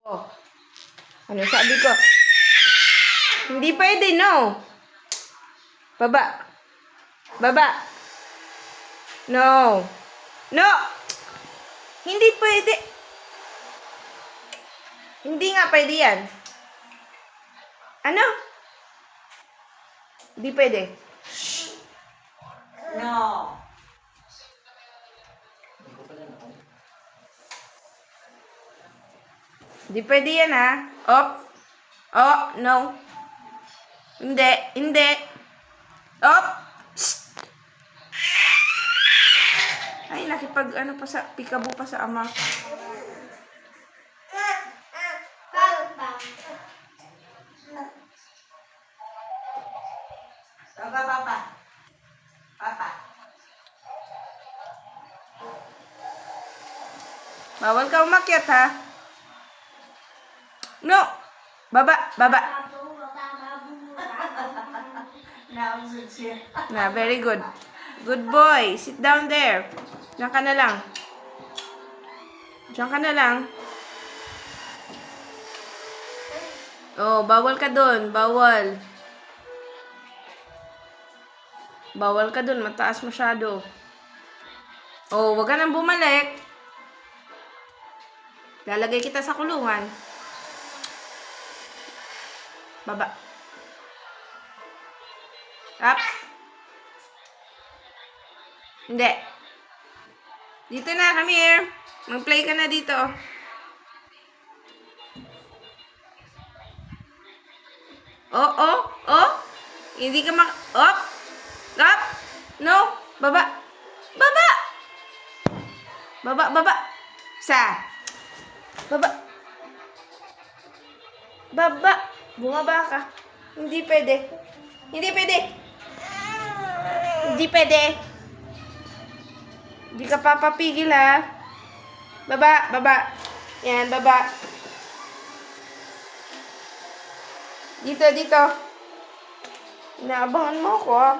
Oh, ano sabi ko? Hindi pwede, no. Baba. Baba. No. No. Hindi pwede. Hindi nga pwede yan. Ano? Hindi pwede. No. Hindi pwede yan, ha? Op. Oh, no. Hindi. Hindi. Op. Psst. Ay, nakipag ano pa sa, pikabo pa sa ama. Papa, papa. Papa. Bawal ka umakyat, ha? No. Baba. Baba. Nausog siya. Na, very good. Good boy. Sit down there. Diyan ka na lang. Diyan ka na lang. Oh, bawal ka dun. Bawal. Bawal ka dun. Mataas masyado. Oh, wag ka nang bumalik. Lalagay kita sa kulungan. Baba. Up. Hindi. Dito na, come here. Mag-play ka na dito. Oh, oh, oh. Hindi ka Up. Up. No. Baba. Baba. Baba, baba. Sa. Baba. Baba. Bumaba ka. Hindi pwede. Hindi pwede. Hindi pwede. Hindi ka papapigil, ha. Baba, baba. Yan, baba. Dito, dito. Inaabangan mo ako, ha.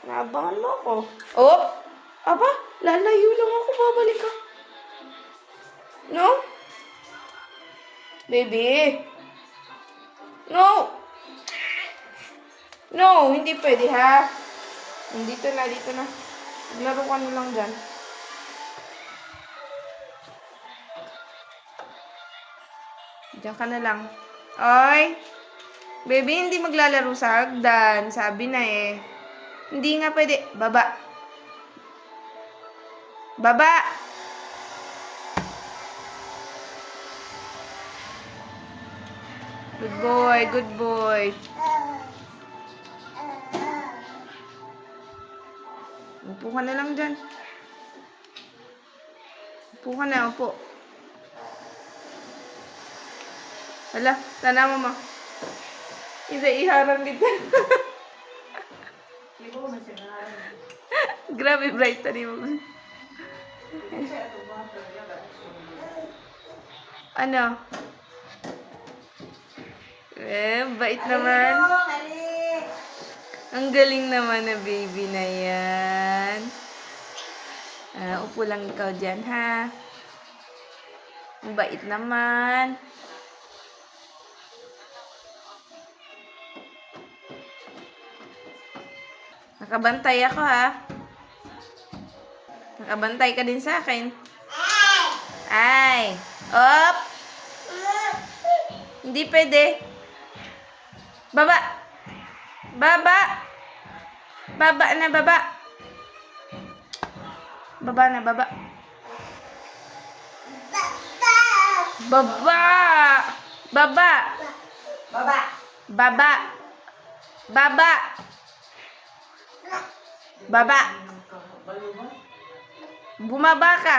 Inaabangan mo ako. Oh! Aba, lalayo lang ako. Babalik ka. No? Baby. No! No, hindi pwede, ha. Dito na, dito na. Maglaro ka na lang dyan. Diyan ka na lang. Oy! Baby, hindi maglalaro sa hagdan. Sabi na eh. Hindi nga pwede. Baba. Baba! Good boy, good boy. Upo ka na lang dyan. Upo ka na, upo. Hala, sana mama. Iharang dito. Ibo man siya na. Grabe, bright tadi mo. Ano? Bait naman. Ang galing naman na baby na yan. Upo lang ikaw dyan, ha? Ang bait naman. Nakabantay ako, ha? Nakabantay ka din sa akin. Ay! Op! Hindi pwede. Baba! Baba! Baba na, baba! Baba na, baba. Baba! Baba! Baba. Baba! Baba! Baba! Bumaba ka!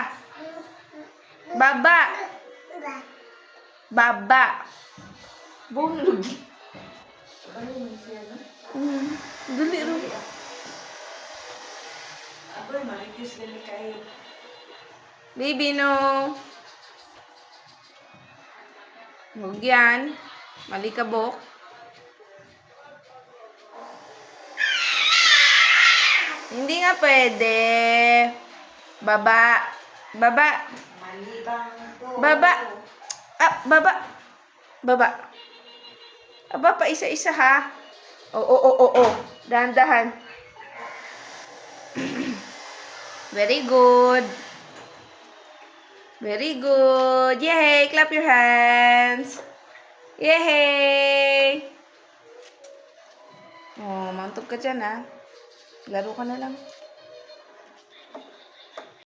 Baba! Baba! Bumulog. Dali rin. Aboy, marikis din kayo. Baby, no. Huwag yan. Malikabok. Hindi nga pwede. Baba. Baba. Malibang to. Baba. Ah, baba. Baba. Aba, pa isa-isa ha. Oo. Dahan-dahan. Very good. Very good. Yay! Clap your hands. Yay! Oh, mantog ka dyan ha. Laro ka na lang.